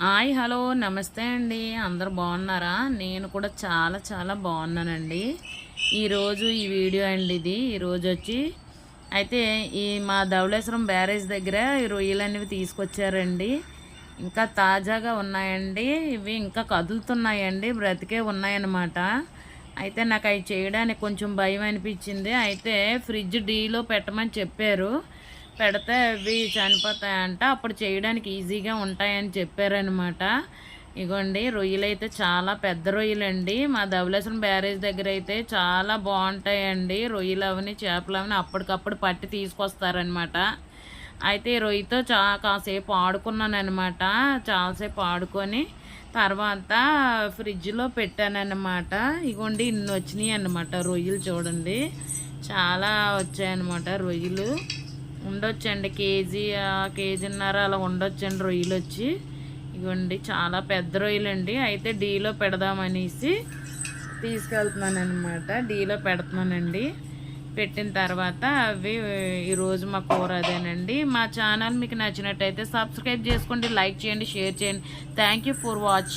Hi hello నమస్తే అండి. అందరూ బాగున్నారా? నేను కూడా చాలా చాలా బాగున్నానండి. ఈరోజు ఈ వీడియో అండి ఇది. ఈరోజు వచ్చి అయితే మా ధవళేశ్వరం బ్యారేజ్ దగ్గర ఈ రొయ్యలు అనేవి తీసుకొచ్చారండి. ఇంకా తాజాగా ఉన్నాయండి. ఇవి ఇంకా కదులుతున్నాయండి, బ్రతికే ఉన్నాయన్నమాట. అయితే నాకు అవి చేయడానికి కొంచెం భయం అనిపించింది. అయితే ఫ్రిడ్జ్ డీలో పెట్టమని చెప్పారు. పెడితే అవి చనిపోతాయంట. అప్పుడు చేయడానికి ఈజీగా ఉంటాయని చెప్పారనమాట. ఇగోండి రొయ్యలు అయితే చాలా పెద్ద రొయ్యలండి. మా ధవళేశ్వరం బ్యారేజ్ దగ్గర అయితే చాలా బాగుంటాయండి. రొయ్యలు అవని చేపలు అవని అప్పటికప్పుడు పట్టి తీసుకొస్తారనమాట. అయితే ఈ రొయ్యతో కాసేపు ఆడుకున్నానమాట. చాలాసేపు ఆడుకొని తర్వాత ఫ్రిడ్జ్లో పెట్టానన్నమాట. ఇగోండి ఇన్ని వచ్చినాయి అన్నమాట రొయ్యలు. చూడండి చాలా వచ్చాయన్నమాట రొయ్యలు. ఉండొచ్చండి కేజీన్నర అలా ఉండొచ్చండి రొయ్యలు వచ్చి. ఇవ్వండి చాలా పెద్ద రొయ్యలండి. అయితే డీలో పెడదామనేసి తీసుకెళ్తున్నాను అనమాట. డీలో పెడుతున్నానండి. పెట్టిన తర్వాత అవి ఈరోజు మా కూర అదేనండి. మా ఛానల్ మీకు నచ్చినట్టయితే సబ్స్క్రైబ్ చేసుకోండి, లైక్ చేయండి, షేర్ చేయండి. Thank you for watching.